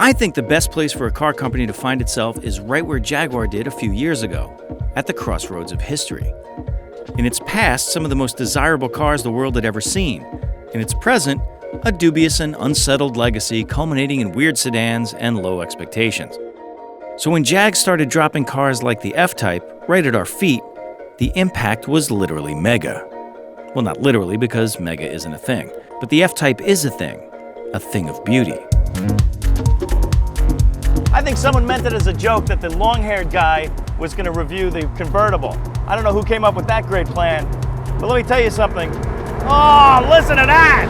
I think the best place for a car company to find itself is right where Jaguar did a few years ago, at the crossroads of history. In its past, some of the most desirable cars the world had ever seen. In its present, a dubious and unsettled legacy culminating in weird sedans and low expectations. So when Jag started dropping cars like the F-Type right at our feet, the impact was literally mega. Well, not literally, because mega isn't a thing, but the F-Type is a thing of beauty. I think someone meant it as a joke that the long-haired guy was going to review the convertible. I don't know who came up with that great plan, but let me tell you something. Oh, listen to that!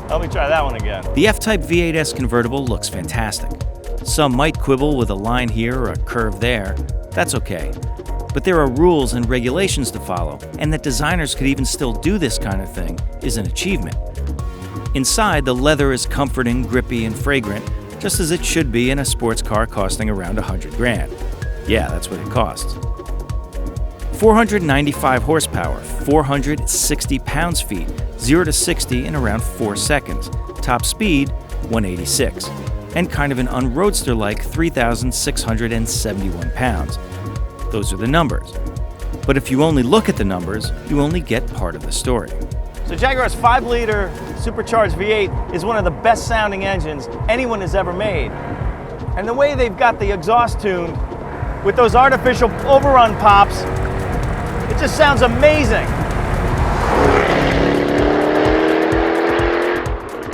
Let me try that one again. The F-Type V8S convertible looks fantastic. Some might quibble with a line here or a curve there. That's okay. But there are rules and regulations to follow, and that designers could even still do this kind of thing is an achievement. Inside, the leather is comforting, grippy, and fragrant, just as it should be in a sports car costing around $100,000. Yeah, that's what it costs. 495 horsepower, 460 pounds-feet, 0 to 60 in around 4 seconds. Top speed, 186. And kind of an unroadster-like 3,671 pounds. Those are the numbers. But if you only look at the numbers, you only get part of the story. So Jaguar's 5-liter supercharged V8 is one of the best sounding engines anyone has ever made. And the way they've got the exhaust tuned with those artificial overrun pops, it just sounds amazing.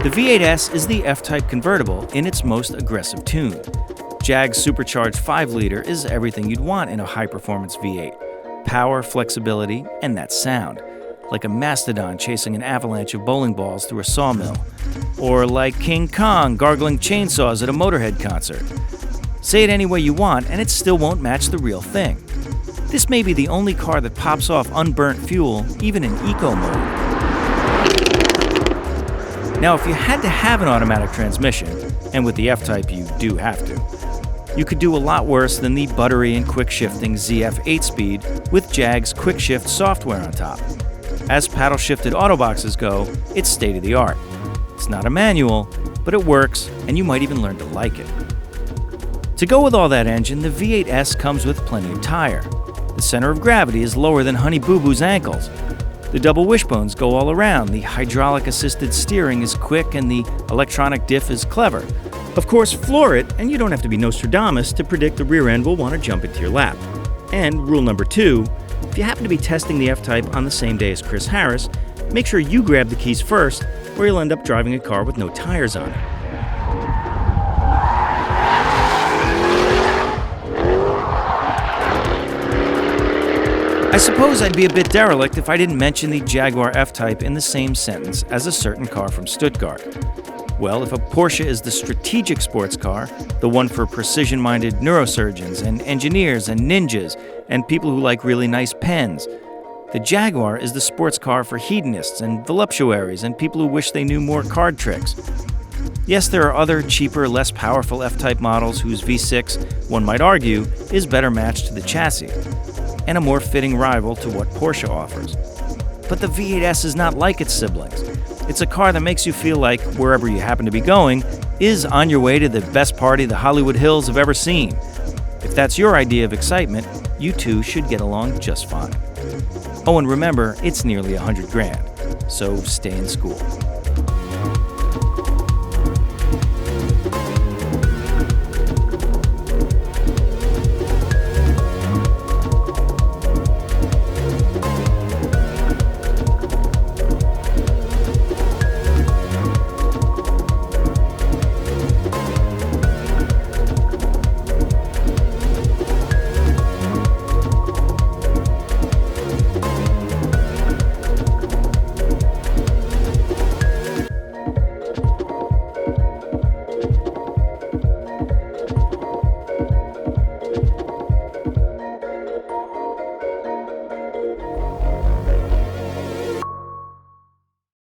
The V8S is the F-Type convertible in its most aggressive tune. Jag's supercharged 5-liter is everything you'd want in a high-performance V8. Power, flexibility, and that sound. Like a mastodon chasing an avalanche of bowling balls through a sawmill. Or like King Kong gargling chainsaws at a Motorhead concert. Say it any way you want, and it still won't match the real thing. This may be the only car that pops off unburnt fuel, even in eco mode. Now, if you had to have an automatic transmission, and with the F-Type you do have to, you could do a lot worse than the Buttery and quick-shifting ZF 8-speed with Jag's quick-shift software on top. As paddle-shifted autoboxes go, it's state-of-the-art. It's not a manual, but it works, and you might even learn to like it. To go with all that engine, the V8S comes with plenty of tire. The center of gravity is lower than Honey Boo Boo's ankles. The double wishbones go all around, the hydraulic-assisted steering is quick, and the electronic diff is clever. Of course, floor it, and you don't have to be Nostradamus to predict the rear end will want to jump into your lap. And rule number 2, if you happen to be testing the F-Type on the same day as Chris Harris, make sure you grab the keys first, or you'll end up driving a car with no tires on it. I suppose I'd be a bit derelict if I didn't mention the Jaguar F-Type in the same sentence as a certain car from Stuttgart. Well, if a Porsche is the strategic sports car, the one for precision-minded neurosurgeons and engineers and ninjas and people who like really nice pens, the Jaguar is the sports car for hedonists and voluptuaries and people who wish they knew more card tricks. Yes, there are other, cheaper, less powerful F-Type models whose V6, one might argue, is better matched to the chassis, and a more fitting rival to what Porsche offers. But the V8S is not like its siblings. It's a car that makes you feel like, wherever you happen to be going, is on your way to the best party the Hollywood Hills have ever seen. If that's your idea of excitement, you two should get along just fine. Oh, and remember, it's nearly $100,000, so stay in school.